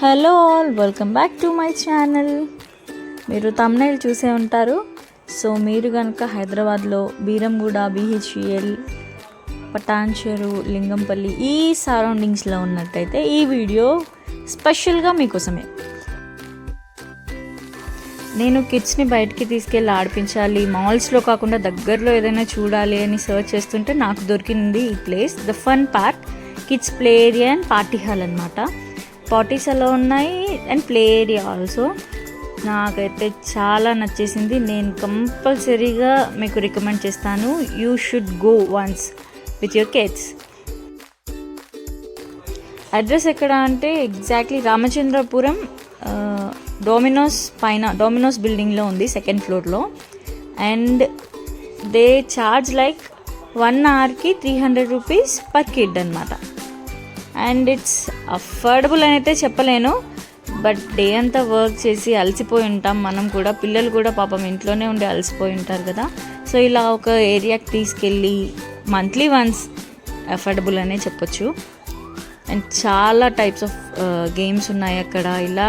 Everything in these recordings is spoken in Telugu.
Hello all, welcome back to my channel. మీరు తమ్నైల్ చూసే ఉంటారు. సో మీరు కనుక హైదరాబాద్లో బీరంగూడ, BHEL, పటాన్చెరు, లింగంపల్లి ఈ సరౌండింగ్స్లో ఉన్నట్టయితే ఈ వీడియో స్పెషల్గా మీకోసమే. నేను కిడ్స్ని బయటికి తీసుకెళ్ళి ఆడిపించాలి, మాల్స్లో కాకుండా దగ్గరలో ఏదైనా చూడాలి అని సర్చ్ చేస్తుంటే నాకు దొరికింది ఈ place, the fun park. Kids play area and party hall అనమాట. పార్టీస్ అలా ఉన్నాయి అండ్ ప్లే ఏరియా ఆల్సో. నాకైతే చాలా నచ్చేసింది. నేను కంపల్సరీగా మీకు రికమెండ్ చేస్తాను. You should go once with your kids. Address ఎక్కడ అంటే ఎగ్జాక్ట్లీ రామచంద్రపురం డొమినోస్ బిల్డింగ్లో ఉంది, సెకండ్ ఫ్లోర్లో. And they charge like 1 అవర్కి 300 rupees per kid అనమాట. అండ్ ఇట్స్ అఫోర్డబుల్ అని అయితే చెప్పలేను, బట్ డే అంతా వర్క్ చేసి అలసిపోయి ఉంటాం మనం కూడా, పిల్లలు కూడా పాపం ఇంట్లోనే ఉండి అలసిపోయి ఉంటారు కదా. సో ఇలా ఒక ఏరియాకి తీసుకెళ్ళి మంత్లీ వన్స్ అఫోర్డబుల్ అనే చెప్పొచ్చు. అండ్ చాలా టైప్స్ ఆఫ్ గేమ్స్ ఉన్నాయి అక్కడ. ఇలా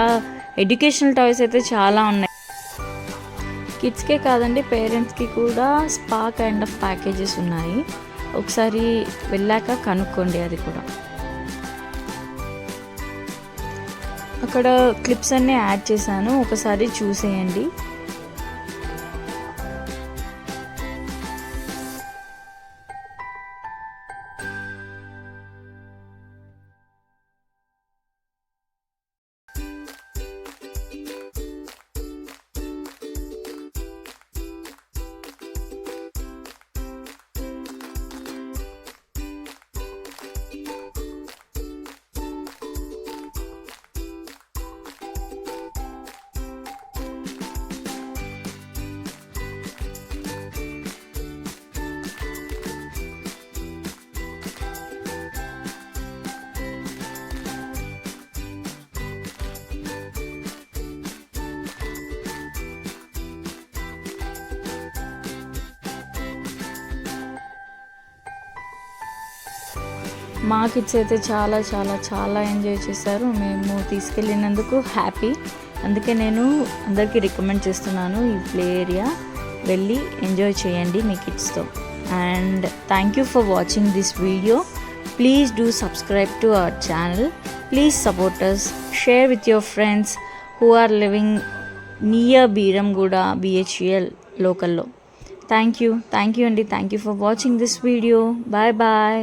ఎడ్యుకేషనల్ టాయ్స్ అయితే చాలా ఉన్నాయి. కిడ్స్కే కాదండి, పేరెంట్స్కి కూడా స్పా కైండ్ ఆఫ్ ప్యాకేజెస్ ఉన్నాయి. ఒకసారి వెళ్ళాక కనుక్కోండి అది కూడా. అక్కడ క్లిప్స్ అన్నీ యాడ్ చేశాను, ఒకసారి చూసేయండి. మా కిడ్స్ అయితే చాలా చాలా చాలా ఎంజాయ్ చేశారు. మేము తీసుకెళ్ళినందుకు హ్యాపీ. అందుకే నేను అందరికీ రికమెండ్ చేస్తున్నాను, ఈ ప్లే ఏరియా వెళ్ళి ఎంజాయ్ చేయండి మీ కిడ్స్తో. And thank you for watching this video. Please do subscribe to our channel. Please support us. Share with your friends who are living near Beeramguda, BHEL లోకల్లో. థ్యాంక్ యూ అండి. Thank you for watching this video. Bye bye.